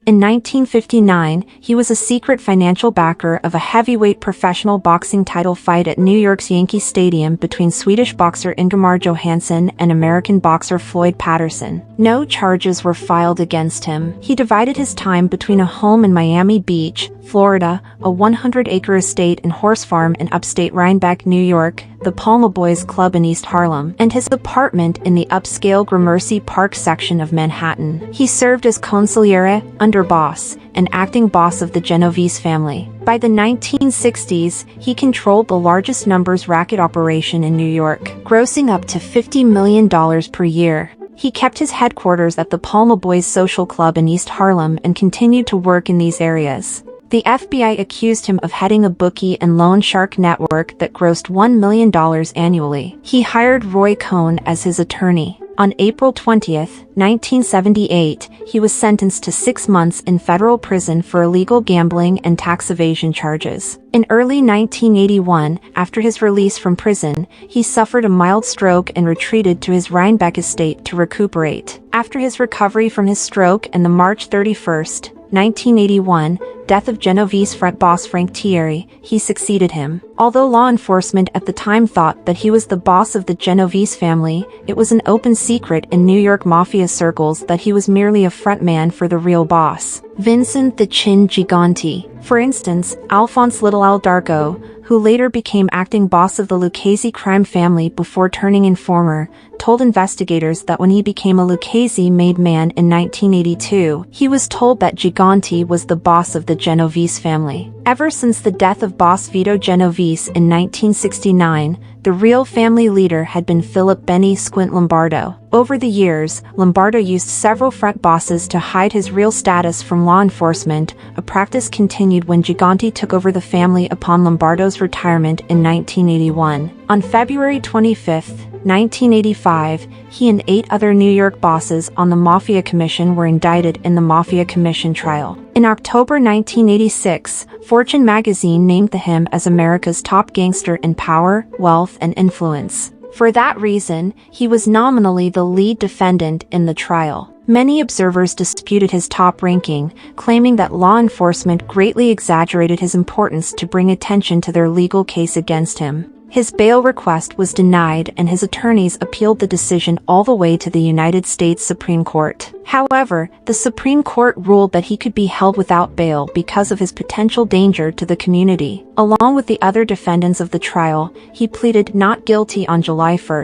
In 1959, he was a secret financial backer of a heavyweight professional boxing title fight at New York's Yankee Stadium between Swedish boxer Ingemar Johansson and American boxer Floyd Patterson. No charges were filed against him. He divided his time between a home in Miami Beach, Florida, a 100-acre estate and horse farm in upstate Rhinebeck, New York, the Palma Boys Club in East Harlem, and his apartment in the upscale Gramercy Park section of Manhattan. He served as consigliere, underboss, and acting boss of the Genovese family. By the 1960s, he controlled the largest numbers racket operation in New York, grossing up to $50 million per year. He kept his headquarters at the Palma Boys Social Club in East Harlem and continued to work in these areas. The FBI accused him of heading a bookie and loan shark network that grossed $1 million annually. He hired Roy Cohn as his attorney. On April 20, 1978, he was sentenced to 6 months in federal prison for illegal gambling and tax evasion charges. In early 1981, after his release from prison, he suffered a mild stroke and retreated to his Rhinebeck estate to recuperate. After his recovery from his stroke and the March 31, 1981, death of Genovese front boss Frank Thierry, he succeeded him. Although law enforcement at the time thought that he was the boss of the Genovese family, it was an open secret in New York mafia circles that he was merely a frontman for the real boss, Vincent the Chin Gigante. For instance, Alphonse Little Al Darco, who later became acting boss of the Lucchese crime family before turning informer, told investigators that when he became a Lucchese-made man in 1982, he was told that Gigante was the boss of the Genovese family. Ever since the death of boss Vito Genovese in 1969, the real family leader had been Philip Benny Squint Lombardo. Over the years, Lombardo used several front bosses to hide his real status from law enforcement, a practice continued when Gigante took over the family upon Lombardo's retirement in 1981. On February 25, 1985, he and 8 other New York bosses on the Mafia Commission were indicted in the Mafia Commission trial. In October 1986, Fortune magazine named him as America's top gangster in power, wealth, and influence. For that reason, he was nominally the lead defendant in the trial. Many observers disputed his top ranking, claiming that law enforcement greatly exaggerated his importance to bring attention to their legal case against him. His bail request was denied and his attorneys appealed the decision all the way to the United States Supreme Court. However, the Supreme Court ruled that he could be held without bail because of his potential danger to the community. Along with the other defendants of the trial, he pleaded not guilty on July 1,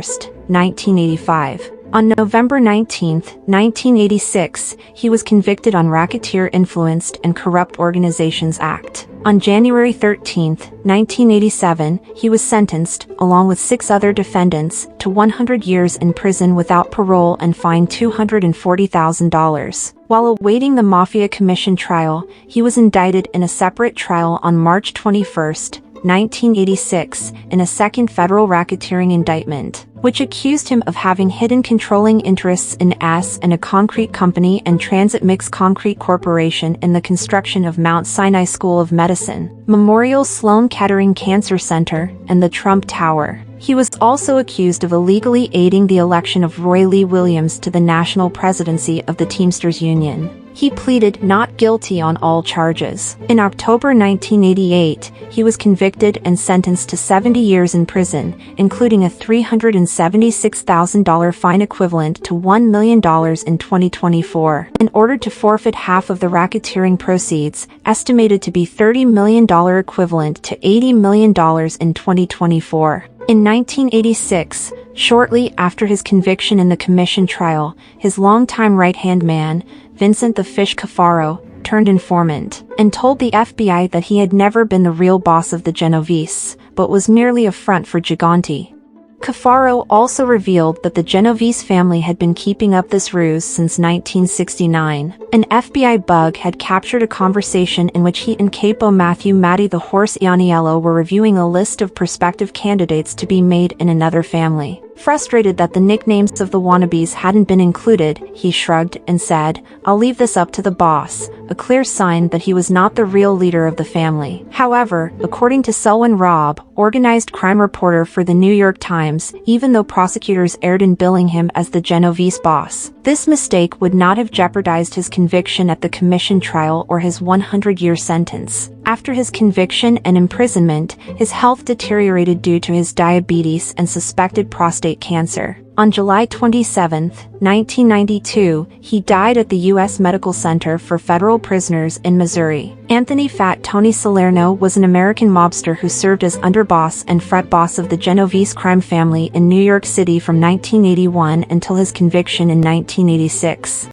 1985. On November 19, 1986, he was convicted on Racketeer-Influenced and Corrupt Organizations Act. On January 13, 1987, he was sentenced, along with 6 other defendants, to 100 years in prison without parole and fined $240,000. While awaiting the Mafia Commission trial, he was indicted in a separate trial on March 21, 1986, in a second federal racketeering indictment, which accused him of having hidden controlling interests in and a Concrete Company and Transit Mix Concrete Corporation in the construction of Mount Sinai School of Medicine, Memorial Sloan Kettering Cancer Center, and the Trump Tower. He was also accused of illegally aiding the election of Roy Lee Williams to the national presidency of the Teamsters Union. He pleaded not guilty on all charges. In October 1988, he was convicted and sentenced to 70 years in prison, including a $376,000 fine equivalent to $1 million in 2024, in order to forfeit half of the racketeering proceeds, estimated to be $30 million equivalent to $80 million in 2024. In 1986, shortly after his conviction in the commission trial, his longtime right-hand man, Vincent the Fish Cafaro, turned informant, and told the FBI that he had never been the real boss of the Genovese, but was merely a front for Gigante. Cafaro also revealed that the Genovese family had been keeping up this ruse since 1969. An FBI bug had captured a conversation in which he and Capo Matthew Matty the Horse Ianiello were reviewing a list of prospective candidates to be made in another family. Frustrated that the nicknames of the wannabes hadn't been included, he shrugged and said, "I'll leave this up to the boss," a clear sign that he was not the real leader of the family. However, according to Selwyn Robb, organized crime reporter for the New York Times, even though prosecutors erred in billing him as the Genovese boss, this mistake would not have jeopardized his conviction at the commission trial or his 100-year sentence. After his conviction and imprisonment, his health deteriorated due to his diabetes and suspected prostate cancer. On July 27, 1992, he died at the U.S. Medical Center for Federal Prisoners in Missouri. Anthony "Fat Tony" Salerno was an American mobster who served as underboss and fret boss of the Genovese crime family in New York City from 1981 until his conviction in 1986.